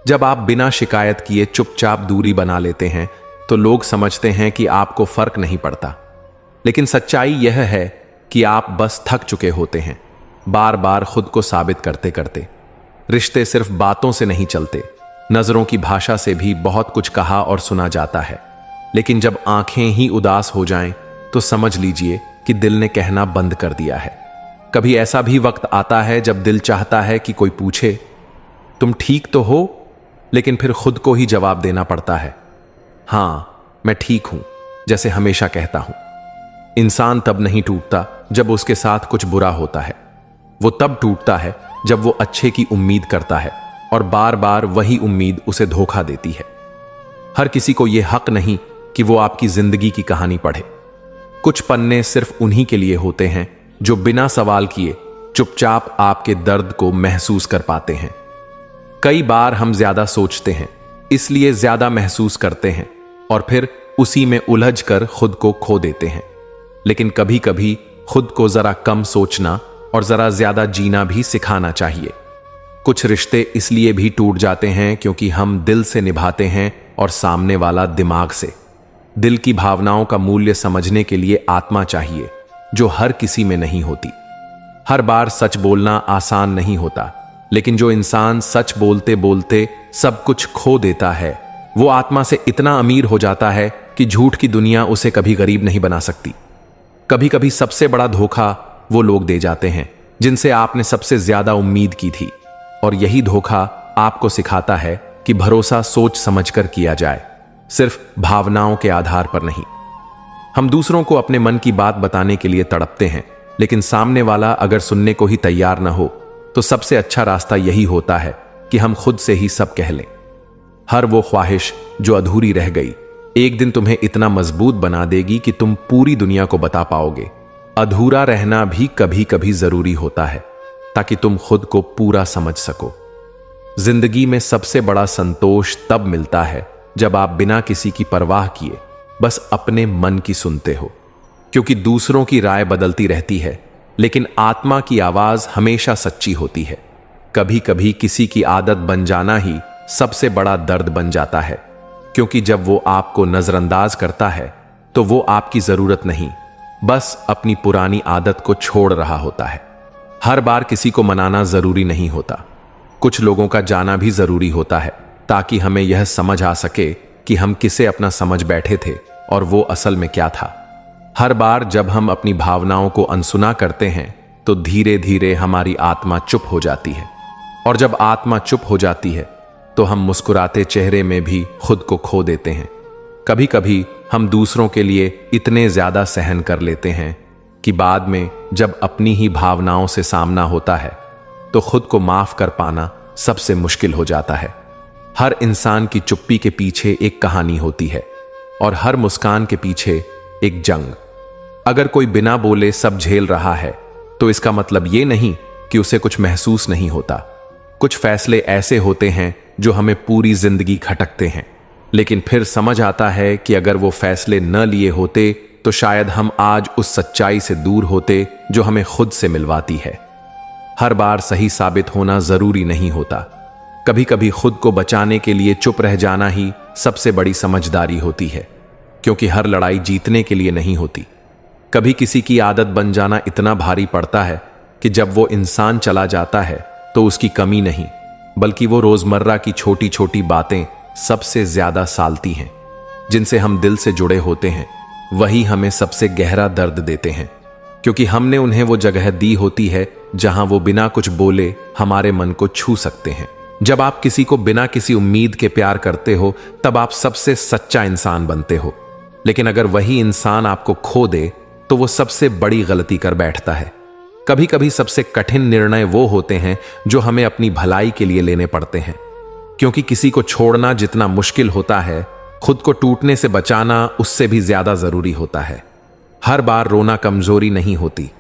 जब आप बिना शिकायत किए चुपचाप दूरी बना लेते हैं तो लोग समझते हैं कि आपको फर्क नहीं पड़ता, लेकिन सच्चाई यह है कि आप बस थक चुके होते हैं, बार बार खुद को साबित करते करते। रिश्ते सिर्फ बातों से नहीं चलते, नजरों की भाषा से भी बहुत कुछ कहा और सुना जाता है। लेकिन जब आंखें ही उदास हो जाएं, तो समझ लीजिए कि दिल ने कहना बंद कर दिया है। कभी ऐसा भी वक्त आता है जब दिल चाहता है कि कोई पूछे, तुम ठीक तो हो? लेकिन फिर खुद को ही जवाब देना पड़ता है, हां मैं ठीक हूं, जैसे हमेशा कहता हूं। इंसान तब नहीं टूटता जब उसके साथ कुछ बुरा होता है, वो तब टूटता है जब वो अच्छे की उम्मीद करता है और बार बार वही उम्मीद उसे धोखा देती है। हर किसी को यह हक नहीं कि वो आपकी जिंदगी की कहानी पढ़े। कुछ पन्ने सिर्फ उन्हीं के लिए होते हैं जो बिना सवाल किए चुपचाप आपके दर्द को महसूस कर पाते हैं। कई बार हम ज्यादा सोचते हैं, इसलिए ज्यादा महसूस करते हैं और फिर उसी में उलझ कर खुद को खो देते हैं। लेकिन कभी कभी खुद को जरा कम सोचना और जरा ज्यादा जीना भी सिखाना चाहिए। कुछ रिश्ते इसलिए भी टूट जाते हैं क्योंकि हम दिल से निभाते हैं और सामने वाला दिमाग से। दिल की भावनाओं का मूल्य समझने के लिए आत्मा चाहिए, जो हर किसी में नहीं होती। हर बार सच बोलना आसान नहीं होता, लेकिन जो इंसान सच बोलते बोलते सब कुछ खो देता है, वो आत्मा से इतना अमीर हो जाता है कि झूठ की दुनिया उसे कभी गरीब नहीं बना सकती। कभी कभी सबसे बड़ा धोखा वो लोग दे जाते हैं जिनसे आपने सबसे ज्यादा उम्मीद की थी, और यही धोखा आपको सिखाता है कि भरोसा सोच समझकर किया जाए, सिर्फ भावनाओं के आधार पर नहीं। हम दूसरों को अपने मन की बात बताने के लिए तड़पते हैं, लेकिन सामने वाला अगर सुनने को ही तैयार न हो तो सबसे अच्छा रास्ता यही होता है कि हम खुद से ही सब कह लें। हर वो ख्वाहिश जो अधूरी रह गई एक दिन तुम्हें इतना मजबूत बना देगी कि तुम पूरी दुनिया को बता पाओगे। अधूरा रहना भी कभी कभी जरूरी होता है ताकि तुम खुद को पूरा समझ सको। जिंदगी में सबसे बड़ा संतोष तब मिलता है जब आप बिना किसी की परवाह किए बस अपने मन की सुनते हो, क्योंकि दूसरों की राय बदलती रहती है, लेकिन आत्मा की आवाज हमेशा सच्ची होती है। कभी कभी किसी की आदत बन जाना ही सबसे बड़ा दर्द बन जाता है, क्योंकि जब वो आपको नजरअंदाज करता है तो वो आपकी जरूरत नहीं, बस अपनी पुरानी आदत को छोड़ रहा होता है। हर बार किसी को मनाना जरूरी नहीं होता, कुछ लोगों का जाना भी जरूरी होता है ताकि हमें यह समझ आ सके कि हम किसे अपना समझ बैठे थे और वो असल में क्या था। हर बार जब हम अपनी भावनाओं को अनसुना करते हैं तो धीरे धीरे हमारी आत्मा चुप हो जाती है, और जब आत्मा चुप हो जाती है तो हम मुस्कुराते चेहरे में भी खुद को खो देते हैं। कभी कभी हम दूसरों के लिए इतने ज्यादा सहन कर लेते हैं कि बाद में जब अपनी ही भावनाओं से सामना होता है तो खुद को माफ कर पाना सबसे मुश्किल हो जाता है। हर इंसान की चुप्पी के पीछे एक कहानी होती है और हर मुस्कान के पीछे एक जंग। अगर कोई बिना बोले सब झेल रहा है तो इसका मतलब यह नहीं कि उसे कुछ महसूस नहीं होता। कुछ फैसले ऐसे होते हैं जो हमें पूरी जिंदगी खटकते हैं, लेकिन फिर समझ आता है कि अगर वो फैसले न लिए होते तो शायद हम आज उस सच्चाई से दूर होते जो हमें खुद से मिलवाती है। हर बार सही साबित होना जरूरी नहीं होता। कभी कभी खुद को बचाने के लिए चुप रह जाना ही सबसे बड़ी समझदारी होती है, क्योंकि हर लड़ाई जीतने के लिए नहीं होती। कभी किसी की आदत बन जाना इतना भारी पड़ता है कि जब वो इंसान चला जाता है तो उसकी कमी नहीं, बल्कि वो रोजमर्रा की छोटी छोटी बातें सबसे ज्यादा सालती हैं। जिनसे हम दिल से जुड़े होते हैं वही हमें सबसे गहरा दर्द देते हैं, क्योंकि हमने उन्हें वो जगह दी होती है जहां वो बिना कुछ बोले हमारे मन को छू सकते हैं। जब आप किसी को बिना किसी उम्मीद के प्यार करते हो तब आप सबसे सच्चा इंसान बनते हो, लेकिन अगर वही इंसान आपको खो दे तो वो सबसे बड़ी गलती कर बैठता है। कभी कभी सबसे कठिन निर्णय वो होते हैं जो हमें अपनी भलाई के लिए लेने पड़ते हैं, क्योंकि किसी को छोड़ना जितना मुश्किल होता है, खुद को टूटने से बचाना उससे भी ज्यादा जरूरी होता है। हर बार रोना कमजोरी नहीं होती।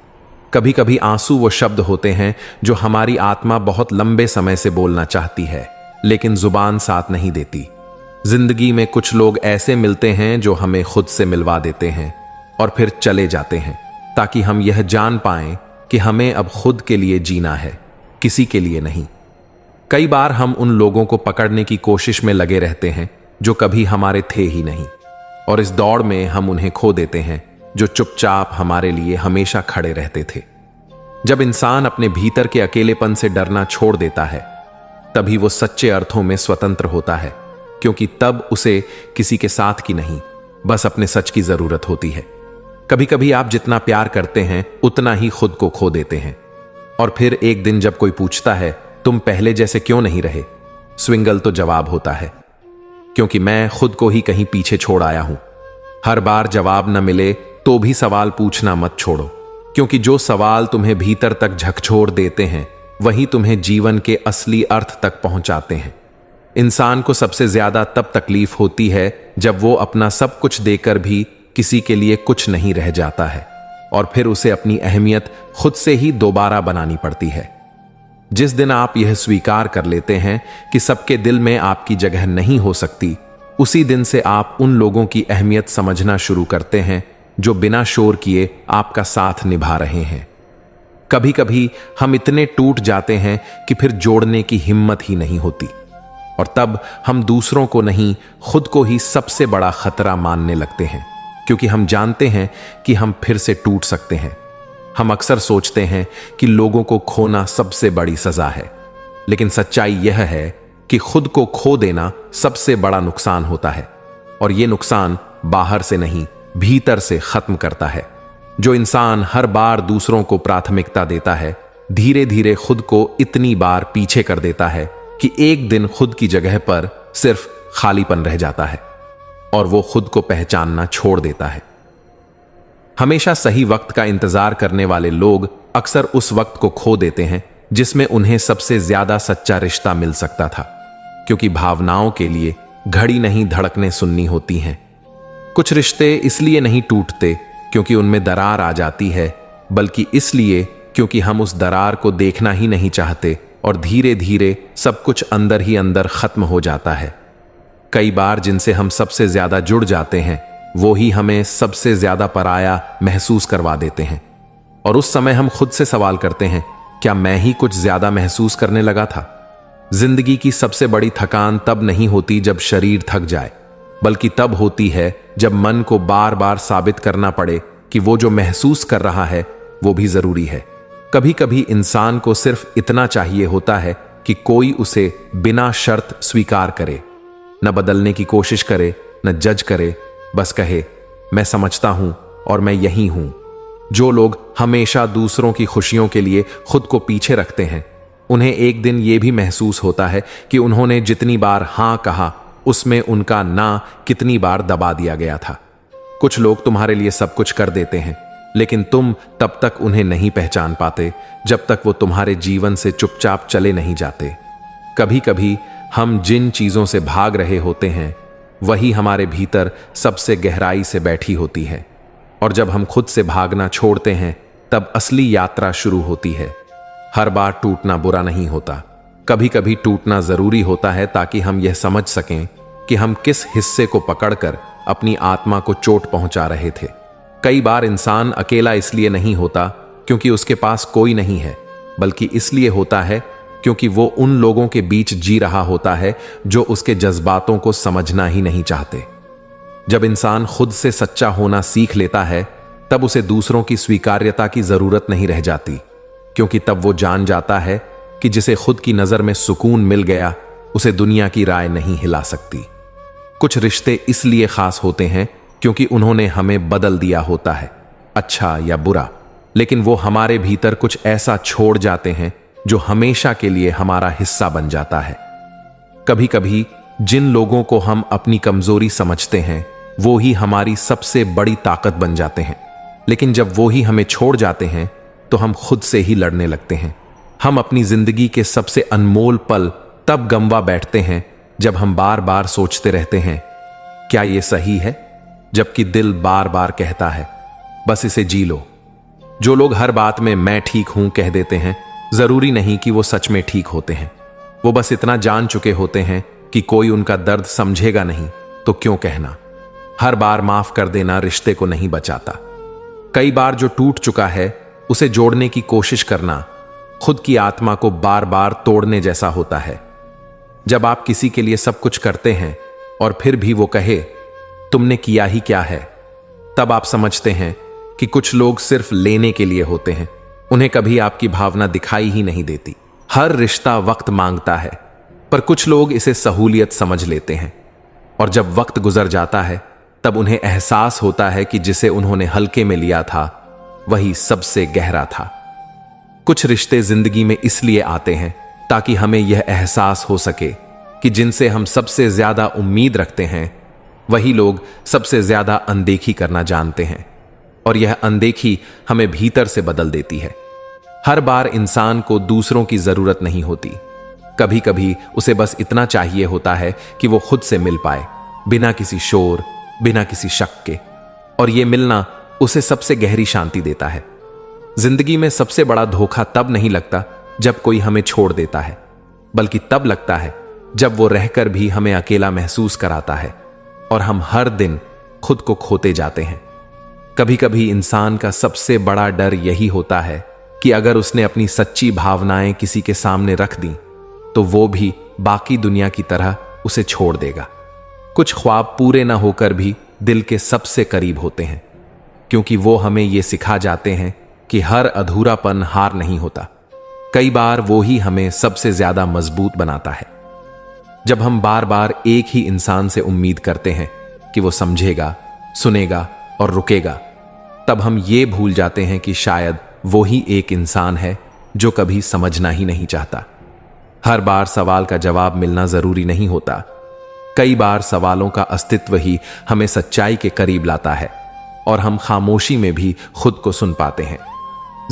कभी कभी आंसू वो शब्द होते हैं जो हमारी आत्मा बहुत लंबे समय से बोलना चाहती है, लेकिन जुबान साथ नहीं देती। जिंदगी में कुछ लोग ऐसे मिलते हैं जो हमें खुद से मिलवा देते हैं और फिर चले जाते हैं, ताकि हम यह जान पाएं कि हमें अब खुद के लिए जीना है, किसी के लिए नहीं। कई बार हम उन लोगों को पकड़ने की कोशिश में लगे रहते हैं जो कभी हमारे थे ही नहीं, और इस दौड़ में हम उन्हें खो देते हैं जो चुपचाप हमारे लिए हमेशा खड़े रहते थे। जब इंसान अपने भीतर के अकेलेपन से डरना छोड़ देता है, तभी वो सच्चे अर्थों में स्वतंत्र होता है, क्योंकि तब उसे किसी के साथ की नहीं, बस अपने सच की जरूरत होती है। कभी कभी आप जितना प्यार करते हैं उतना ही खुद को खो देते हैं, और फिर एक दिन जब कोई पूछता है तुम पहले जैसे क्यों नहीं रहे, स्विंगल तो जवाब होता है, क्योंकि मैं खुद को ही कहीं पीछे छोड़ आया हूं। हर बार जवाब न मिले तो भी सवाल पूछना मत छोड़ो, क्योंकि जो सवाल तुम्हें भीतर तक झकझोर देते हैं वही तुम्हें जीवन के असली अर्थ तक पहुंचाते हैं। इंसान को सबसे ज्यादा तब तकलीफ होती है जब वो अपना सब कुछ देकर भी किसी के लिए कुछ नहीं रह जाता है, और फिर उसे अपनी अहमियत खुद से ही दोबारा बनानी पड़ती है। जिस दिन आप यह स्वीकार कर लेते हैं कि सबके दिल में आपकी जगह नहीं हो सकती, उसी दिन से आप उन लोगों की अहमियत समझना शुरू करते हैं जो बिना शोर किए आपका साथ निभा रहे हैं। कभी कभी हम इतने टूट जाते हैं कि फिर जोड़ने की हिम्मत ही नहीं होती, और तब हम दूसरों को नहीं खुद को ही सबसे बड़ा खतरा मानने लगते हैं, क्योंकि हम जानते हैं कि हम फिर से टूट सकते हैं। हम अक्सर सोचते हैं कि लोगों को खोना सबसे बड़ी सजा है, लेकिन सच्चाई यह है कि खुद को खो देना सबसे बड़ा नुकसान होता है, और यह नुकसान बाहर से नहीं भीतर से खत्म करता है। जो इंसान हर बार दूसरों को प्राथमिकता देता है, धीरे धीरे खुद को इतनी बार पीछे कर देता है कि एक दिन खुद की जगह पर सिर्फ खालीपन रह जाता है, और वो खुद को पहचानना छोड़ देता है। हमेशा सही वक्त का इंतजार करने वाले लोग अक्सर उस वक्त को खो देते हैं जिसमें उन्हें सबसे ज्यादा सच्चा रिश्ता मिल सकता था, क्योंकि भावनाओं के लिए घड़ी नहीं धड़कने सुननी होती हैं। कुछ रिश्ते इसलिए नहीं टूटते क्योंकि उनमें दरार आ जाती है, बल्कि इसलिए क्योंकि हम उस दरार को देखना ही नहीं चाहते, और धीरे धीरे सब कुछ अंदर ही अंदर खत्म हो जाता है। कई बार जिनसे हम सबसे ज्यादा जुड़ जाते हैं वो ही हमें सबसे ज्यादा पराया महसूस करवा देते हैं, और उस समय हम खुद से सवाल करते हैं, क्या मैं ही कुछ ज्यादा महसूस करने लगा था? जिंदगी की सबसे बड़ी थकान तब नहीं होती जब शरीर थक जाए, बल्कि तब होती है जब मन को बार बार साबित करना पड़े कि वो जो महसूस कर रहा है वो भी जरूरी है। कभी कभी इंसान को सिर्फ इतना चाहिए होता है कि कोई उसे बिना शर्त स्वीकार करे, न बदलने की कोशिश करे, न जज करे, बस कहे मैं समझता हूं और मैं यही हूं। जो लोग हमेशा दूसरों की खुशियों के लिए खुद को पीछे रखते हैं, उन्हें एक दिन यह भी महसूस होता है कि उन्होंने जितनी बार हां कहा उसमें उनका ना कितनी बार दबा दिया गया था। कुछ लोग तुम्हारे लिए सब कुछ कर देते हैं, लेकिन तुम तब तक उन्हें नहीं पहचान पाते जब तक वो तुम्हारे जीवन से चुपचाप चले नहीं जाते। कभी कभी हम जिन चीजों से भाग रहे होते हैं वही हमारे भीतर सबसे गहराई से बैठी होती है, और जब हम खुद से भागना छोड़ते हैं तब असली यात्रा शुरू होती है। हर बार टूटना बुरा नहीं होता, कभी कभी टूटना जरूरी होता है ताकि हम यह समझ सकें कि हम किस हिस्से को पकड़कर अपनी आत्मा को चोट पहुंचा रहे थे। कई बार इंसान अकेला इसलिए नहीं होता क्योंकि उसके पास कोई नहीं है, बल्कि इसलिए होता है क्योंकि वो उन लोगों के बीच जी रहा होता है जो उसके जज्बातों को समझना ही नहीं चाहते। जब इंसान खुद से सच्चा होना सीख लेता है तब उसे दूसरों की स्वीकार्यता की जरूरत नहीं रह जाती, क्योंकि तब वो जान जाता है कि जिसे खुद की नजर में सुकून मिल गया उसे दुनिया की राय नहीं हिला सकती। कुछ रिश्ते इसलिए खास होते हैं क्योंकि उन्होंने हमें बदल दिया होता है, अच्छा या बुरा, लेकिन वो हमारे भीतर कुछ ऐसा छोड़ जाते हैं जो हमेशा के लिए हमारा हिस्सा बन जाता है। कभी कभी जिन लोगों को हम अपनी कमजोरी समझते हैं वो ही हमारी सबसे बड़ी ताकत बन जाते हैं, लेकिन जब वो ही हमें छोड़ जाते हैं तो हम खुद से ही लड़ने लगते हैं। हम अपनी जिंदगी के सबसे अनमोल पल तब गंवा बैठते हैं जब हम बार बार सोचते रहते हैं क्या ये सही है, जबकि दिल बार बार कहता है बस इसे जी लो। जो लोग हर बात में मैं ठीक हूं कह देते हैं, जरूरी नहीं कि वो सच में ठीक होते हैं। वो बस इतना जान चुके होते हैं कि कोई उनका दर्द समझेगा नहीं तो क्यों कहना। हर बार माफ कर देना रिश्ते को नहीं बचाता। कई बार जो टूट चुका है उसे जोड़ने की कोशिश करना खुद की आत्मा को बार बार तोड़ने जैसा होता है। जब आप किसी के लिए सब कुछ करते हैं और फिर भी वो कहे तुमने किया ही क्या है, तब आप समझते हैं कि कुछ लोग सिर्फ लेने के लिए होते हैं। उन्हें कभी आपकी भावना दिखाई ही नहीं देती। हर रिश्ता वक्त मांगता है, पर कुछ लोग इसे सहूलियत समझ लेते हैं, और जब वक्त गुजर जाता है तब उन्हें एहसास होता है कि जिसे उन्होंने हल्के में लिया था वही सबसे गहरा था। कुछ रिश्ते जिंदगी में इसलिए आते हैं ताकि हमें यह एहसास हो सके कि जिनसे हम सबसे ज्यादा उम्मीद रखते हैं वही लोग सबसे ज्यादा अनदेखी करना जानते हैं, और यह अनदेखी हमें भीतर से बदल देती है। हर बार इंसान को दूसरों की जरूरत नहीं होती। कभी कभी उसे बस इतना चाहिए होता है कि वो खुद से मिल पाए, बिना किसी शोर, बिना किसी शक के, और ये मिलना उसे सबसे गहरी शांति देता है। जिंदगी में सबसे बड़ा धोखा तब नहीं लगता जब कोई हमें छोड़ देता है, बल्कि तब लगता है जब वो रहकर भी हमें अकेला महसूस कराता है और हम हर दिन खुद को खोते जाते हैं। कभी कभी इंसान का सबसे बड़ा डर यही होता है कि अगर उसने अपनी सच्ची भावनाएं किसी के सामने रख दी तो वो भी बाकी दुनिया की तरह उसे छोड़ देगा। कुछ ख्वाब पूरे ना होकर भी दिल के सबसे करीब होते हैं, क्योंकि वो हमें ये सिखा जाते हैं कि हर अधूरापन हार नहीं होता। कई बार वो ही हमें सबसे ज्यादा मजबूत बनाता है। जब हम बार बार एक ही इंसान से उम्मीद करते हैं कि वो समझेगा, सुनेगा और रुकेगा, तब हम ये भूल जाते हैं कि शायद वो ही एक इंसान है जो कभी समझना ही नहीं चाहता। हर बार सवाल का जवाब मिलना जरूरी नहीं होता। कई बार सवालों का अस्तित्व ही हमें सच्चाई के करीब लाता है और हम खामोशी में भी खुद को सुन पाते हैं।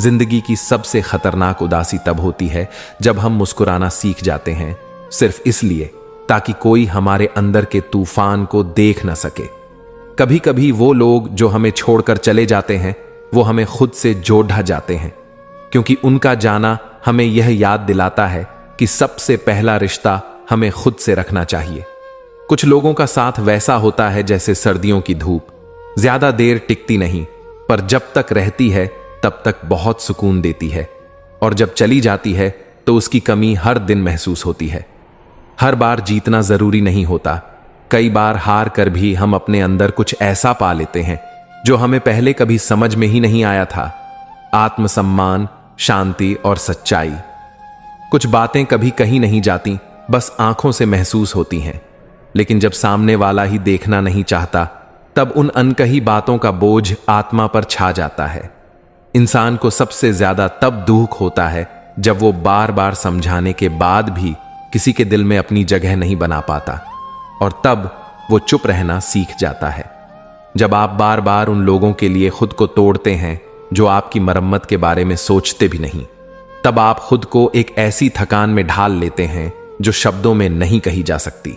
जिंदगी की सबसे खतरनाक उदासी तब होती है जब हम मुस्कुराना सीख जाते हैं सिर्फ इसलिए ताकि कोई हमारे अंदर के तूफान को देख न सके। कभी कभी वो लोग जो हमें छोड़कर चले जाते हैं वो हमें खुद से जोड़ ढा जाते हैं, क्योंकि उनका जाना हमें यह याद दिलाता है कि सबसे पहला रिश्ता हमें खुद से रखना चाहिए। कुछ लोगों का साथ वैसा होता है जैसे सर्दियों की धूप, ज्यादा देर टिकती नहीं, पर जब तक रहती है तब तक बहुत सुकून देती है, और जब चली जाती है तो उसकी कमी हर दिन महसूस होती है। हर बार जीतना जरूरी नहीं होता। कई बार हार कर भी हम अपने अंदर कुछ ऐसा पा लेते हैं जो हमें पहले कभी समझ में ही नहीं आया था। आत्मसम्मान, शांति और सच्चाई। कुछ बातें कभी कहीं नहीं जाती, बस आंखों से महसूस होती हैं, लेकिन जब सामने वाला ही देखना नहीं चाहता तब उन अनकही बातों का बोझ आत्मा पर छा जाता है। इंसान को सबसे ज्यादा तब दुख होता है जब वो बार बार समझाने के बाद भी किसी के दिल में अपनी जगह नहीं बना पाता, और तब वो चुप रहना सीख जाता है। जब आप बार बार उन लोगों के लिए खुद को तोड़ते हैं जो आपकी मरम्मत के बारे में सोचते भी नहीं, तब आप खुद को एक ऐसी थकान में ढाल लेते हैं जो शब्दों में नहीं कही जा सकती।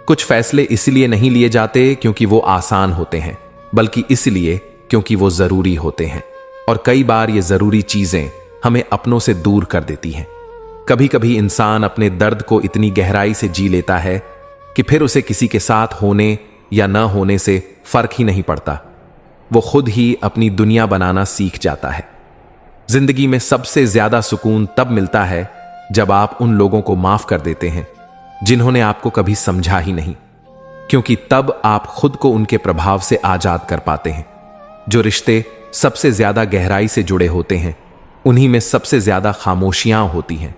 कुछ फैसले इसलिए नहीं लिए जाते क्योंकि वो आसान होते हैं, बल्कि इसलिए क्योंकि वो जरूरी होते हैं, और कई बार ये जरूरी चीजें हमें अपनों से दूर कर देती हैं। कभी कभी इंसान अपने दर्द को इतनी गहराई से जी लेता है कि फिर उसे किसी के साथ होने या न होने से फर्क ही नहीं पड़ता। वो खुद ही अपनी दुनिया बनाना सीख जाता है। जिंदगी में सबसे ज्यादा सुकून तब मिलता है जब आप उन लोगों को माफ कर देते हैं जिन्होंने आपको कभी समझा ही नहीं, क्योंकि तब आप खुद को उनके प्रभाव से आजाद कर पाते हैं। जो रिश्ते सबसे ज्यादा गहराई से जुड़े होते हैं उन्हीं में सबसे ज्यादा खामोशियां होती हैं,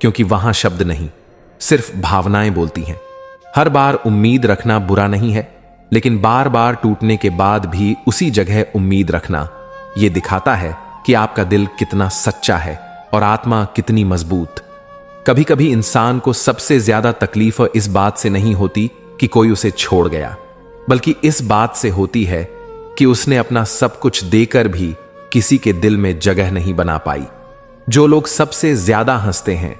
क्योंकि वहां शब्द नहीं, सिर्फ भावनाएं बोलती हैं। हर बार उम्मीद रखना बुरा नहीं है, लेकिन बार बार टूटने के बाद भी उसी जगह उम्मीद रखना यह दिखाता है कि आपका दिल कितना सच्चा है और आत्मा कितनी मजबूत। कभी कभी इंसान को सबसे ज्यादा तकलीफ इस बात से नहीं होती कि कोई उसे छोड़ गया, बल्कि इस बात से होती है कि उसने अपना सब कुछ देकर भी किसी के दिल में जगह नहीं बना पाई। जो लोग सबसे ज्यादा हंसते हैं